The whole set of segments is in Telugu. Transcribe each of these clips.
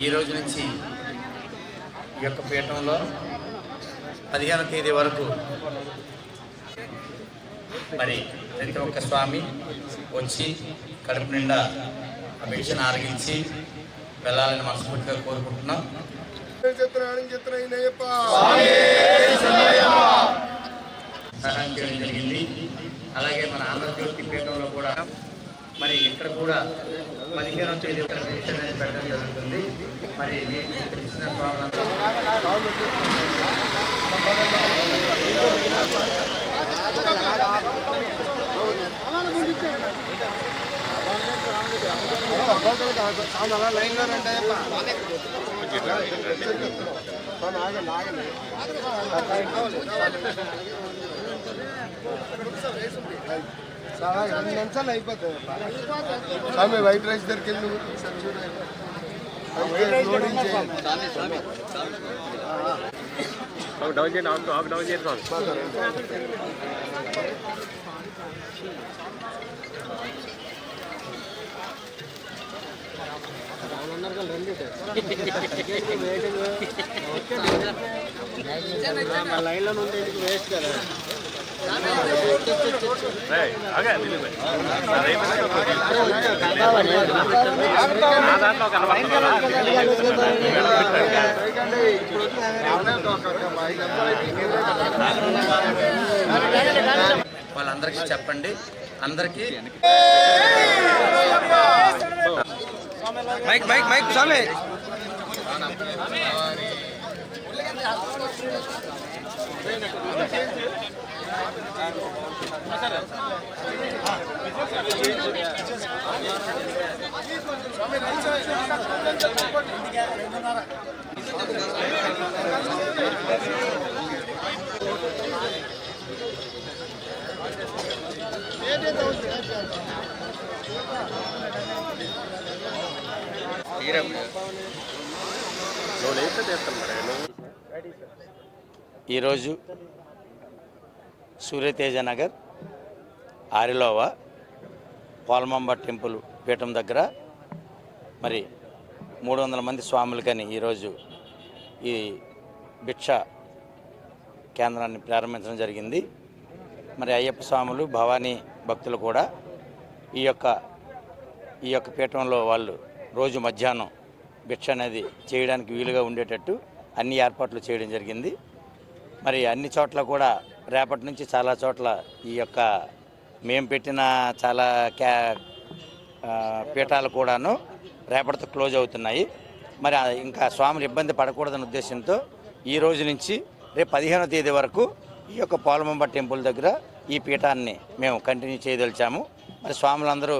ఈ రోజు నుంచి ఈ యొక్క పీఠంలో 15వ తేదీ వరకు మరి ప్రతి ఒక్క స్వామి వచ్చి కడుపు నిండా అభిషేకం ఆరగించి వెళ్ళాలని మనస్ఫూర్తిగా కోరుకుంటున్నాం. సహాయం చేయడం జరిగింది. అలాగే మన ఆంధ్రజ్యోతి పీఠంలో కూడా మరి ఇక్కడ కూడా 15వ తేదీ పెట్టడం జరుగుతుంది. మరి మీకు తెలిసిన స్వాములందరూ నిమిషాలు అయిపోతుంది స్వామి. వైట్ రైస్ దగ్గరికి వెళ్ళి డౌన్ చేయండి. లైన్లో నుండి వేస్ట్ కదా. వాళ్ళందరికీ చెప్పండి. అందరికీ మైక్ మైక్ మైక్ స్వామి. ఈరోజు సూర్యతేజ నగర్ ఆరిలోవ పోలమాంబ టెంపుల్ పీఠం దగ్గర మరి 300 మంది స్వాములకని ఈరోజు ఈ భిక్ష కేంద్రాన్ని ప్రారంభించడం జరిగింది. మరి అయ్యప్ప స్వాములు భవానీ భక్తులు కూడా ఈ యొక్క పీఠంలో వాళ్ళు రోజు మధ్యాహ్నం భిక్ష అనేది చేయడానికి వీలుగా ఉండేటట్టు అన్ని ఏర్పాట్లు చేయడం జరిగింది. మరి అన్ని చోట్ల కూడా రేపటి నుంచి చాలా చోట్ల ఈ యొక్క మేము పెట్టిన చాలా పీఠాలు కూడాను రేపటితో క్లోజ్ అవుతున్నాయి. మరి ఇంకా స్వాములు ఇబ్బంది పడకూడదనే ఉద్దేశంతో ఈ రోజు నుంచి రేపు 15వ తేదీ వరకు ఈ యొక్క పోలమాంబ టెంపుల్ దగ్గర ఈ పీఠాన్ని మేము కంటిన్యూ చేయదలిచాము. మరి స్వాములందరూ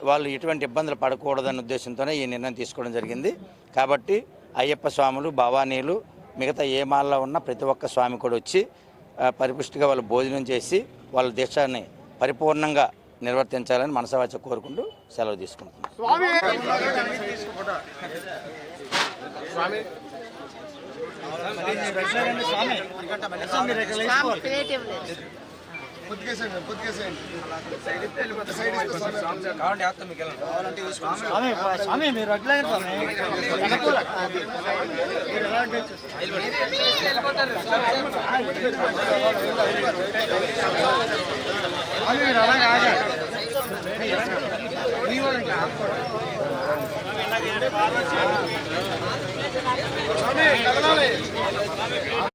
వాళ్ళు ఎటువంటి ఇబ్బందులు పడకూడదనే ఉద్దేశంతోనే ఈ నిర్ణయం తీసుకోవడం జరిగింది. కాబట్టి అయ్యప్ప స్వాములు భవానీలు మిగతా ఏ మాల్లో ఉన్న ప్రతి ఒక్క స్వామి కూడా వచ్చి పరిపుష్టిగా వాళ్ళు భోజనం చేసి వాళ్ళ దీక్షాన్ని పరిపూర్ణంగా నిర్వర్తించాలని మనసావాచ కోరుకుంటూ సెలవు తీసుకుంటున్నాం. అలాగే